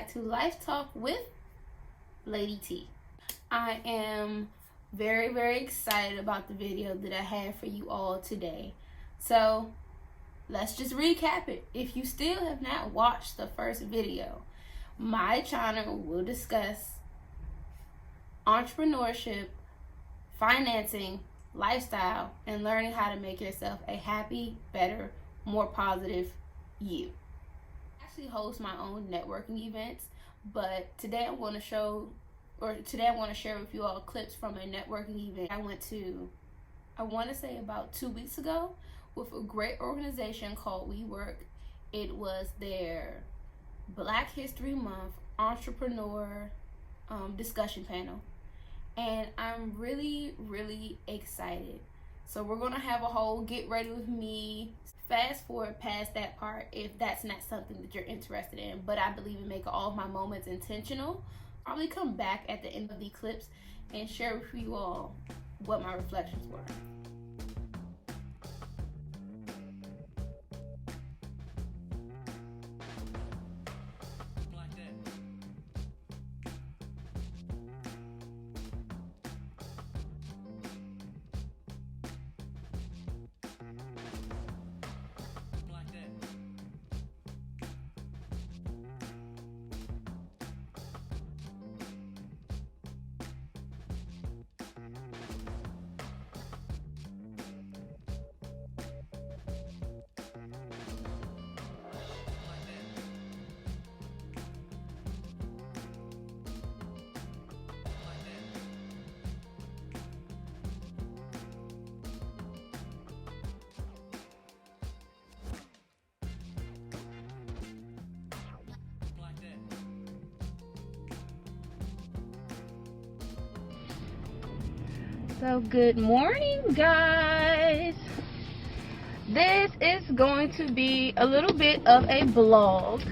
back to Life Talk with Lady T. I am very, very excited about the video that I have for you all today. So let's just recap it. If you still have not watched the first video, my channel will discuss entrepreneurship, financing, lifestyle, and learning how to make yourself a happy, better, more positive you. I actually host my own networking events, but today I want to share with you all clips from a networking event I went to, I want to say about 2 weeks ago, with a great organization called WeWork. It was their Black History Month entrepreneur discussion panel, and I'm really, really excited. So we're gonna have a whole get ready with me. Fast forward past that part if that's not something that you're interested in, but I believe in making all of my moments intentional. Probably come back at the end of the clips and share with you all what my reflections were. So good morning, guys. This is going to be a little bit of a vlog.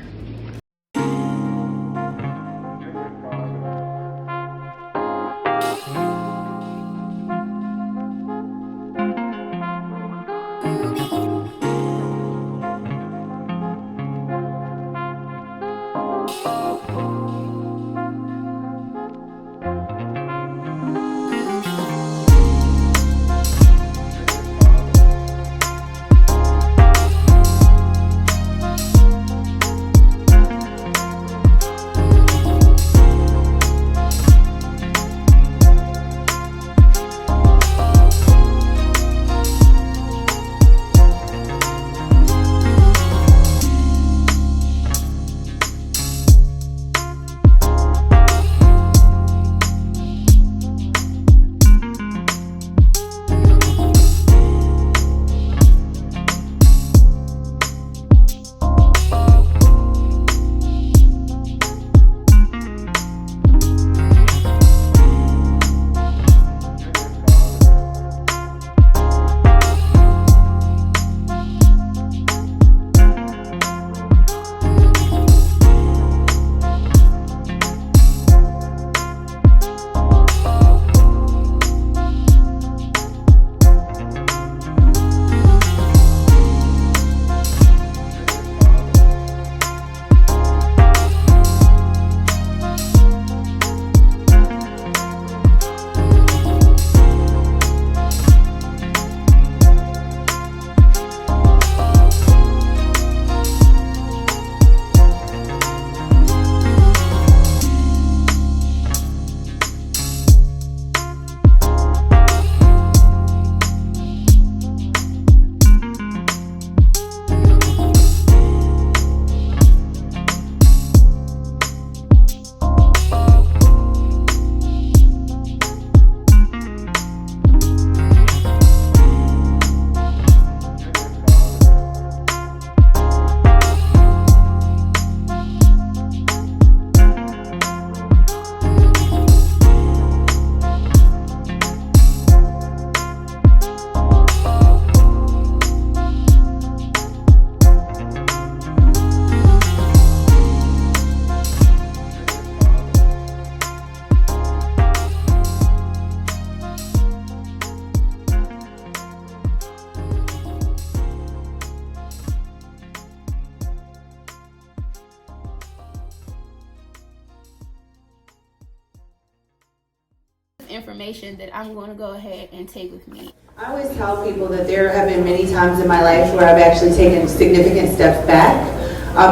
Information that I'm going to go ahead and take with me. I always tell people that there have been many times in my life where I've actually taken significant steps back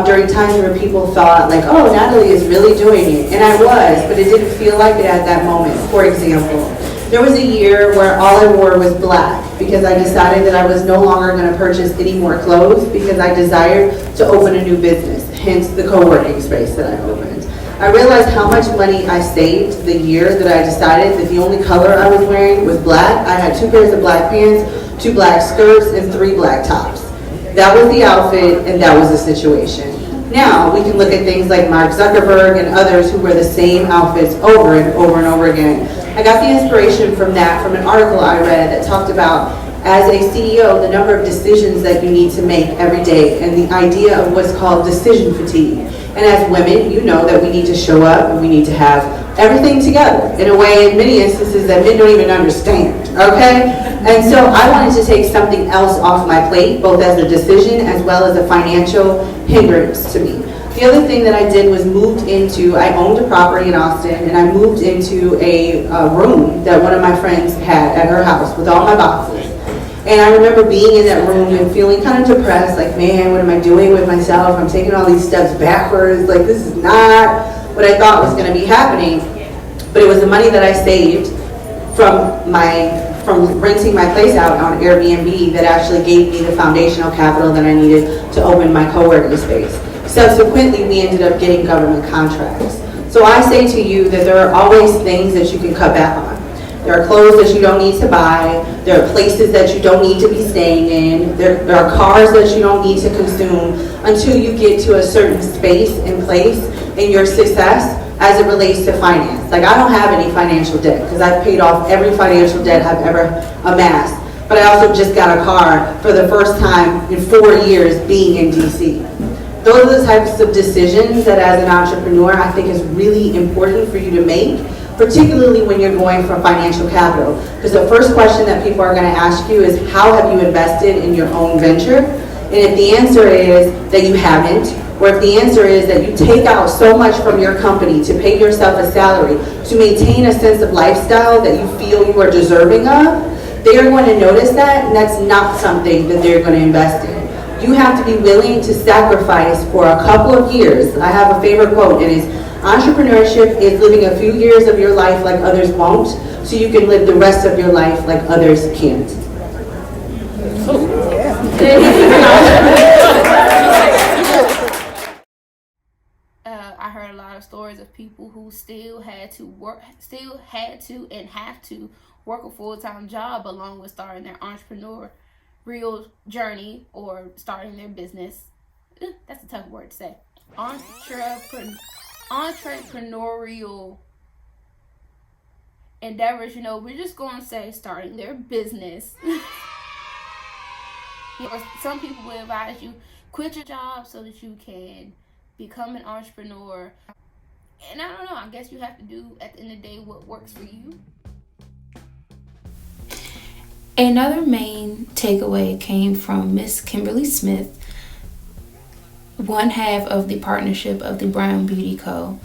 during times where people thought like, oh, Natalie is really doing it. And I was, but it didn't feel like it at that moment. For example, there was a year where all I wore was black because I decided that I was no longer going to purchase any more clothes because I desired to open a new business, hence the co-working space that I opened. I realized how much money I saved the year that I decided that the only color I was wearing was black. I had 2 pairs of black pants, 2 black skirts, and 3 black tops. That was the outfit, and that was the situation. Now, we can look at things like Mark Zuckerberg and others who wear the same outfits over and over and over again. I got the inspiration from that from an article I read that talked about, as a CEO, the number of decisions that you need to make every day and the idea of what's called decision fatigue. And as women, you know that we need to show up and we need to have everything together in a way, in many instances, that men don't even understand, okay? And so I wanted to take something else off my plate, both as a decision as well as a financial hindrance to me. The other thing that I did was I owned a property in Austin, and I moved into a room that one of my friends had at her house with all my boxes. And I remember being in that room and feeling kind of depressed, like, man, what am I doing with myself? I'm taking all these steps backwards. Like, this is not what I thought was going to be happening. But it was the money that I saved from renting my place out on Airbnb that actually gave me the foundational capital that I needed to open my co-working space. Subsequently, we ended up getting government contracts. So I say to you that there are always things that you can cut back on. There are clothes that you don't need to buy. There are places that you don't need to be staying in. There are cars that you don't need to consume until you get to a certain space and place in your success as it relates to finance. Like, I don't have any financial debt because I've paid off every financial debt I've ever amassed. But I also just got a car for the first time in 4 years being in DC. Those are the types of decisions that as an entrepreneur I think is really important for you to make, particularly when you're going for financial capital. Because the first question that people are going to ask you is, how have you invested in your own venture? And if the answer is that you haven't, or if the answer is that you take out so much from your company to pay yourself a salary, to maintain a sense of lifestyle that you feel you are deserving of, they are going to notice that, and that's not something that they're going to invest in. You have to be willing to sacrifice for a couple of years. I have a favorite quote, and it's, entrepreneurship is living a few years of your life like others won't, so you can live the rest of your life like others can't. I heard a lot of stories of people who still had to and have to work a full-time job along with starting their entrepreneurial journey or starting their business. That's a tough word to say. Entrepreneurial endeavors, we're just going to say starting their business. Some people will advise you quit your job so that you can become an entrepreneur. And I don't know, I guess you have to do at the end of the day what works for you. Another main takeaway came from Miss Kimberly Smith, one half of the partnership of the Brown Beauty Co.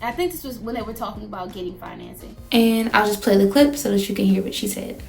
I think this was when they were talking about getting financing. And I'll just play the clip so that you can hear what she said.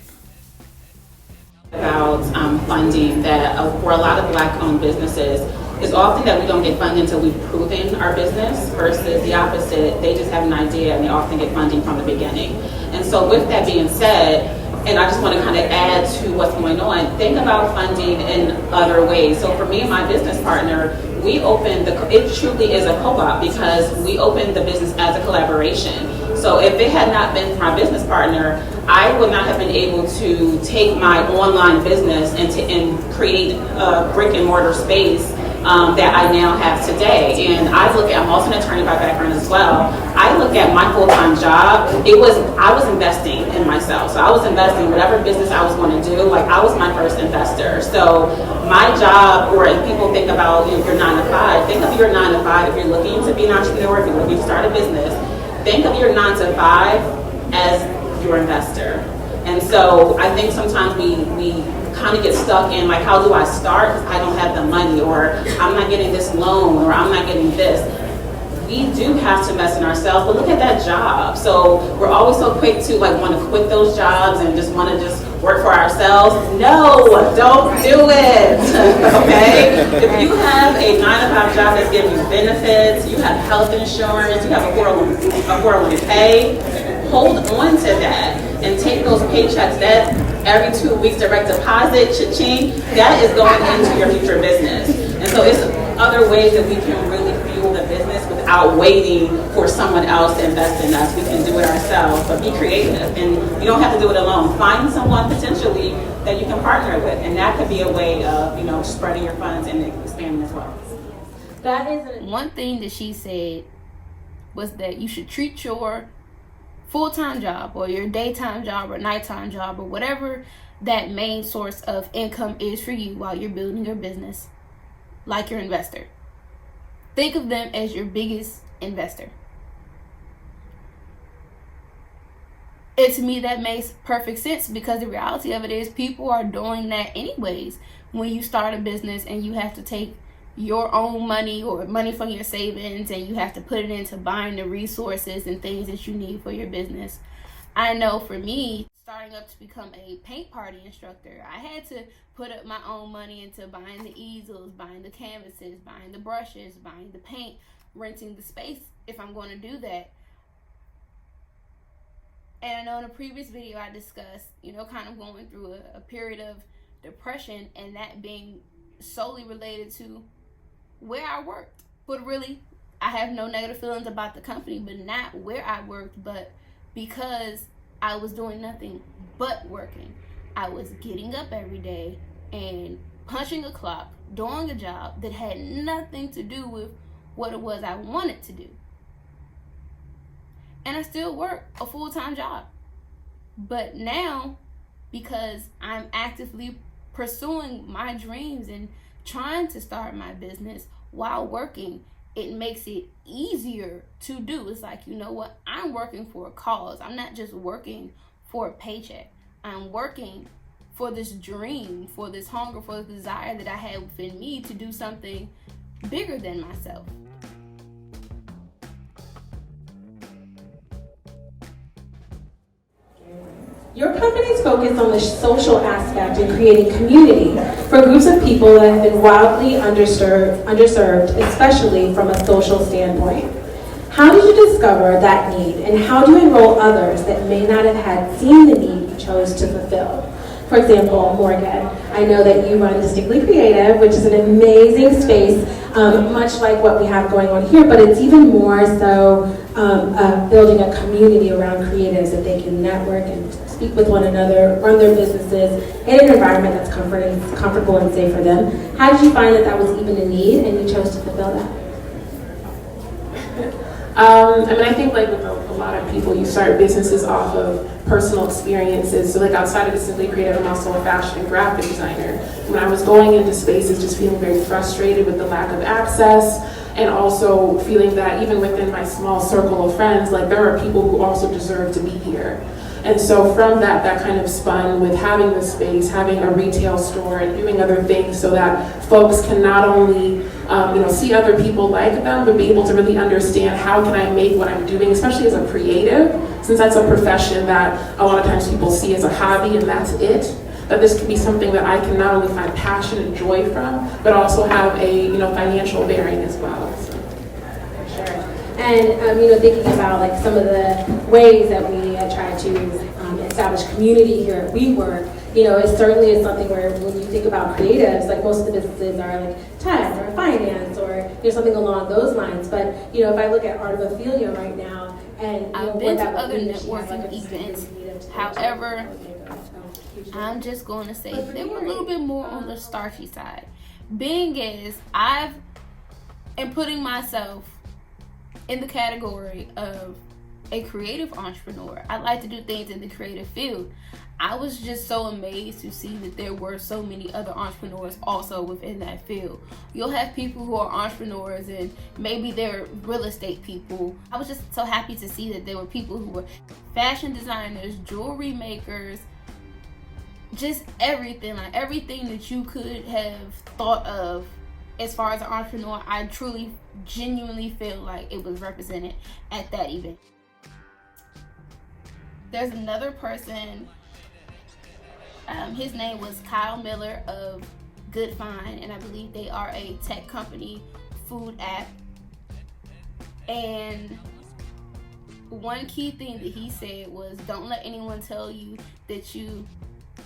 About funding that for a lot of Black-owned businesses, it's often that we don't get funding until we've proven our business versus the opposite. They just have an idea and they often get funding from the beginning. And so with that being said, and I just want to kind of add to what's going on, think about funding in other ways. So for me and my business partner, we opened it truly is a co-op because we opened the business as a collaboration. So if it had not been for my business partner, I would not have been able to take my online business and create a brick and mortar space that I now have today. And I'm also an attorney by background as well. I look at my full-time job, I was investing in myself. So I was investing in whatever business I was going to do, like I was my first investor. So my job, or if people think about your 9 to 5, think of your 9 to 5 if you're looking to be an entrepreneur, if you're looking to start a business, think of your 9 to 5 as your investor. And so I think sometimes we kind of get stuck in like, how do I start? Because I don't have the money, or I'm not getting this loan, or I'm not getting this. we do have to invest in ourselves, but look at that job. So we're always so quick to like want to quit those jobs and just want to just work for ourselves. No, don't do it. Okay? If you have a 9-to-5 job that's giving you benefits, you have health insurance, you have a 401k, hold on to that and take those paychecks that every 2 weeks direct deposit, cha-ching, that is going into your future business. And so it's other ways that we can really fuel the business without waiting for someone else to invest in us. We can do it ourselves, but be creative. And you don't have to do it alone. Find someone potentially that you can partner with, and that could be a way of, spreading your funds and expanding as well. That is one thing that she said was that you should treat your full-time job or your daytime job or nighttime job or whatever that main source of income is for you while you're building your business like your investor. Think of them as your biggest investor. And to me, that makes perfect sense, because the reality of it is people are doing that anyways. When you start a business and you have to take your own money or money from your savings and you have to put it into buying the resources and things that you need for your business. I know for me, starting up to become a paint party instructor, I had to put up my own money into buying the easels, buying the canvases, buying the brushes, buying the paint, renting the space if I'm going to do that. And I know in a previous video I discussed, kind of going through a period of depression, and that being solely related to where I worked. But really, I have no negative feelings about the company, but not where I worked, but because I was doing nothing but working. I was getting up every day and punching a clock, doing a job that had nothing to do with what it was I wanted to do. And I still work a full-time job. But now, because I'm actively pursuing my dreams and trying to start my business while working, it makes it easier to do. It's like, I'm working for a cause. I'm not just working for a paycheck. I'm working for this dream, for this hunger, for the desire that I had within me to do something bigger than myself. Your company's focused on the social aspect and creating community for groups of people that have been wildly underserved, especially from a social standpoint. How did you discover that need, and how do you enroll others that may not have had seen the need you chose to fulfill? For example, Morgan, I know that you run Distinctly Creative, which is an amazing space, much like what we have going on here, but it's even more so building a community around creatives that they can network and speak with one another, run their businesses in an environment that's comfortable and safe for them. How did you find that was even a need and you chose to fulfill that? I think like with a lot of people, you start businesses off of personal experiences. So like outside of Distinctly Creative, I'm also a fashion and graphic designer. When I was going into spaces just feeling very frustrated with the lack of access, and also feeling that even within my small circle of friends, like there are people who also deserve to be here. And so from that kind of spun with having the space, having a retail store and doing other things so that folks can not only see other people like them, but be able to really understand how can I make what I'm doing, especially as a creative, since that's a profession that a lot of times people see as a hobby and that's it, that this can be something that I can not only find passion and joy from, but also have a financial bearing as well. So. Sure. And thinking about like some of the ways that we try to establish community here at WeWork, it certainly is something where when you think about creatives, like most of the businesses are like tech or finance or something along those lines. But if I look at Art of Ophelia right now, and I've been to other networking events. However, I'm just going to say they were a little bit more on the starchy side. Being as I am putting myself in the category of a creative entrepreneur. I like to do things in the creative field. I was just so amazed to see that there were so many other entrepreneurs also within that field. You'll have people who are entrepreneurs and maybe they're real estate people. I was just so happy to see that there were people who were fashion designers, jewelry makers, just everything, like everything that you could have thought of as far as an entrepreneur, I truly, genuinely feel like it was represented at that event. There's another person, his name was Kyle Miller of Good Find, and I believe they are a tech company, food app. And one key thing that he said was, don't let anyone tell you that you,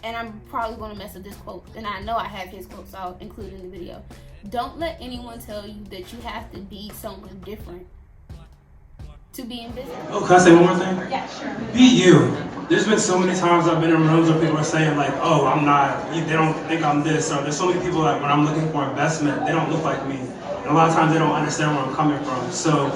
and I'm probably going to mess up this quote, and I know I have his quote, so I'll include it in the video. Don't let anyone tell you that you have to be someone different to be in business. Oh, can I say one more thing? Yeah, sure. Be you. There's been so many times I've been in rooms where people are saying like, oh, I'm not, they don't think I'm this, or there's so many people that when I'm looking for investment, they don't look like me. And a lot of times they don't understand where I'm coming from. So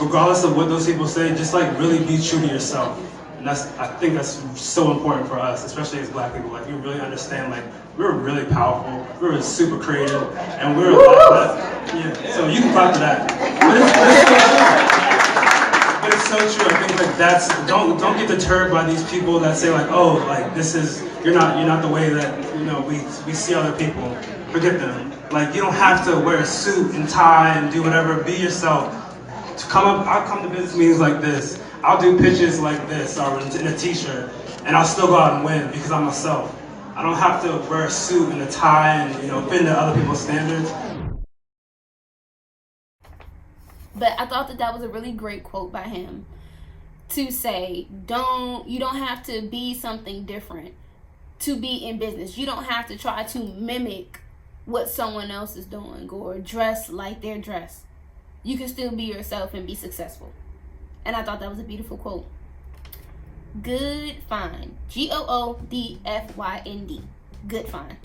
regardless of what those people say, just like really be true to yourself. And I think that's so important for us, especially as Black people. Like, we really understand, like, we're really powerful, we're super creative, and we're like, yeah. So you can clap to that. But it's so true. I think like that's don't get deterred by these people that say like, oh, like this is you're not the way that we see other people. Forget them. Like, you don't have to wear a suit and tie and do whatever. Be yourself. I'll come to business meetings like this. I'll do pitches like this or in a t-shirt, and I'll still go out and win because I'm myself. I don't have to wear a suit and a tie and fit into other people's standards. But I thought that was a really great quote by him to say, you don't have to be something different to be in business. You don't have to try to mimic what someone else is doing or dress like they're dressed. You can still be yourself and be successful. And I thought that was a beautiful quote. Good Find. Goodfynd. Good Find.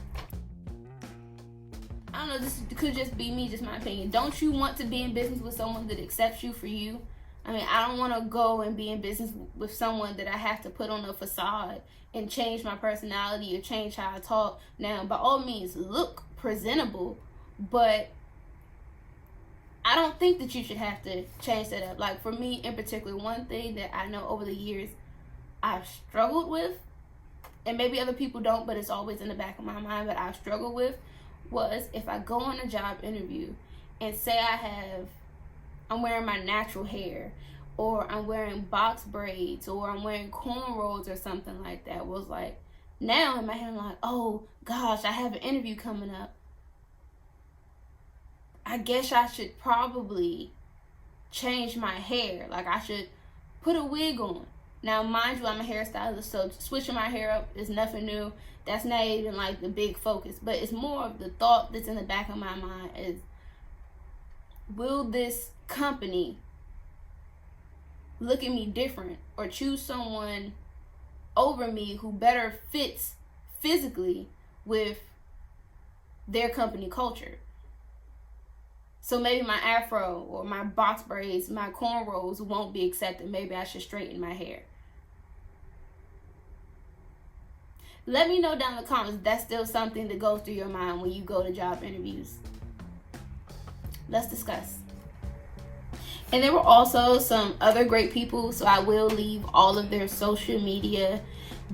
I don't know, this could just be me, just my opinion. Don't you want to be in business with someone that accepts you for you? I mean, I don't want to go and be in business with someone that I have to put on a facade and change my personality or change how I talk. Now, by all means, look presentable, but I don't think that you should have to change that up. Like, for me in particular, one thing that I know over the years I've struggled with, and maybe other people don't, but it's always in the back of my mind, but I've struggled with, was if I go on a job interview and say I'm wearing my natural hair, or I'm wearing box braids, or I'm wearing cornrows or something like that, was like, now in my head I'm like, oh gosh, I have an interview coming up. I guess I should probably change my hair. Like, I should put a wig on. Now, mind you, I'm a hairstylist, so switching my hair up is nothing new. That's not even like the big focus, but it's more of the thought that's in the back of my mind is, will this company look at me different or choose someone over me who better fits physically with their company culture? So maybe my afro or my box braids, my cornrows won't be accepted. Maybe I should straighten my hair. Let me know down in the comments if that's still something that goes through your mind when you go to job interviews. Let's discuss. And there were also some other great people, so I will leave all of their social media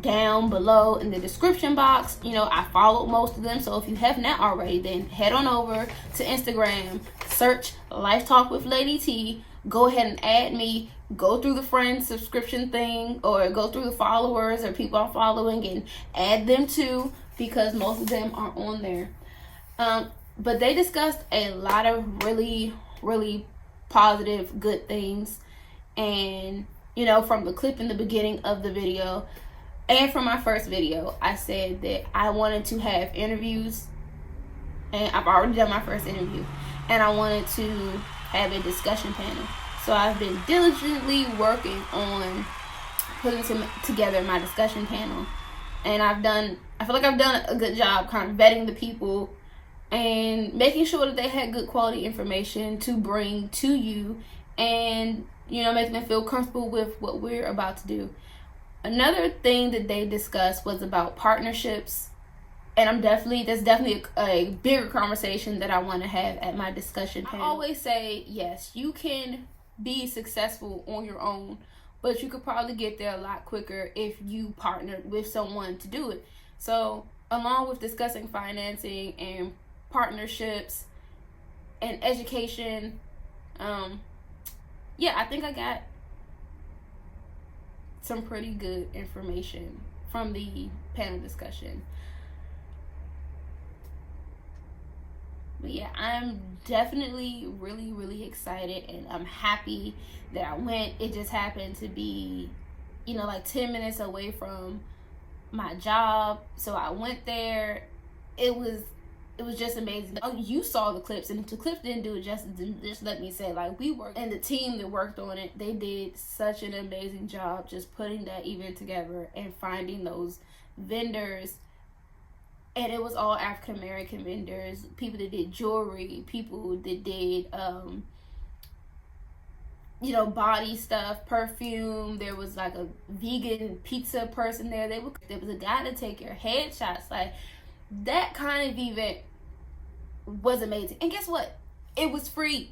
down below in the description box. I followed most of them, so if you have not already, then head on over to Instagram, search Life Talk with Lady T, go ahead and add me, go through the friend subscription thing, or go through the followers or people I'm following and add them too, because most of them are on there. But they discussed a lot of really, really positive, good things. And, from the clip in the beginning of the video and from my first video, I said that I wanted to have interviews, and I've already done my first interview, and I wanted to have a discussion panel. So I've been diligently working on putting together my discussion panel, and I feel like I've done a good job kind of vetting the people and making sure that they had good quality information to bring to you, and making them feel comfortable with what we're about to do. Another thing that they discussed was about partnerships, and that's definitely a bigger conversation that I want to have at my discussion panel. I always say, yes, you can be successful on your own, but you could probably get there a lot quicker if you partnered with someone to do it. So along with discussing financing and partnerships and education. Yeah, I think I got some pretty good information from the panel discussion. But yeah, I'm definitely really, really excited, and I'm happy that I went. It just happened to be, like 10 minutes away from my job. So I went there. It was just amazing. Oh, you saw the clips, and if the clips didn't do it justice, just let me say, like, we worked, and the team that worked on it, they did such an amazing job just putting that event together and finding those vendors. And it was all African American vendors, people that did jewelry, people that did body stuff, perfume. There was like a vegan pizza person there. There was a guy to take your headshots. Like, that kind of event was amazing. And guess what? It was free.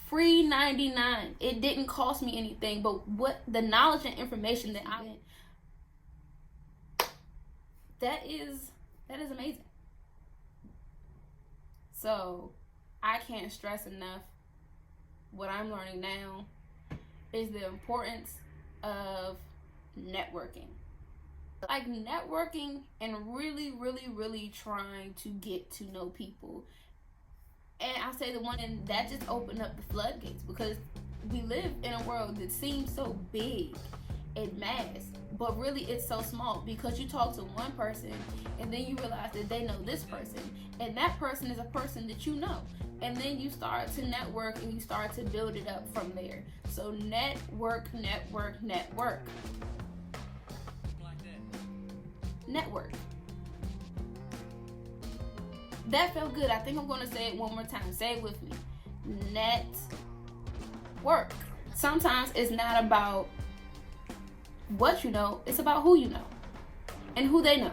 Free 99. It didn't cost me anything, but what the knowledge and information that I that is amazing. So I can't stress enough what I'm learning now is the importance of networking. Like, networking and really, really, really trying to get to know people. And I say the one, and that just opened up the floodgates, because we live in a world that seems so big and mass, but really it's so small, because you talk to one person and then you realize that they know this person, and that person is a person that you know, and then you start to network and you start to build it up from there. So network. That felt good. I think I'm going to say it one more time. Say it with me. Network. Sometimes it's not about what you know, it's about who you know, and who they know,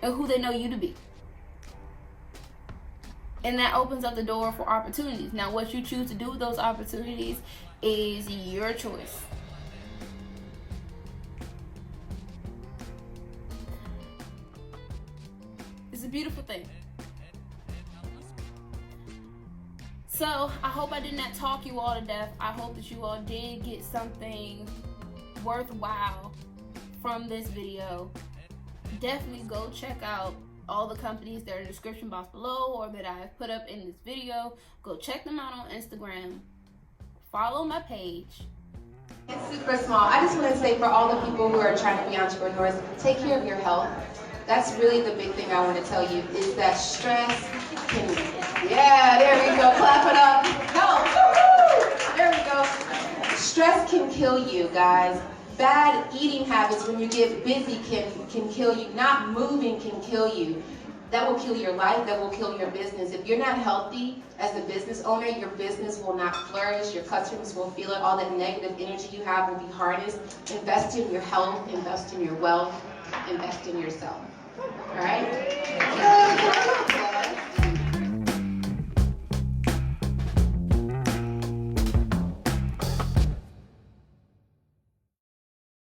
and who they know you to be. And that opens up the door for opportunities. Now, what you choose to do with those opportunities is your choice. It's a beautiful thing. So I hope I did not talk you all to death. I hope that you all did get something worthwhile from this video. Definitely go check out all the companies that are in the description box below, or that I've put up in this video. Go check them out on Instagram. Follow my page. It's super small. I just want to say, for all the people who are trying to be entrepreneurs, take care of your health. That's really the big thing I want to tell you, is that stress can, there we go, clap it up. No, there we go. Stress can kill you, guys. Bad eating habits when you get busy can kill you. Not moving can kill you. That will kill your life, that will kill your business. If you're not healthy as a business owner, your business will not flourish, your customers will feel it, all that negative energy you have will be harnessed. Invest in your health, invest in your wealth, invest in yourself. All right?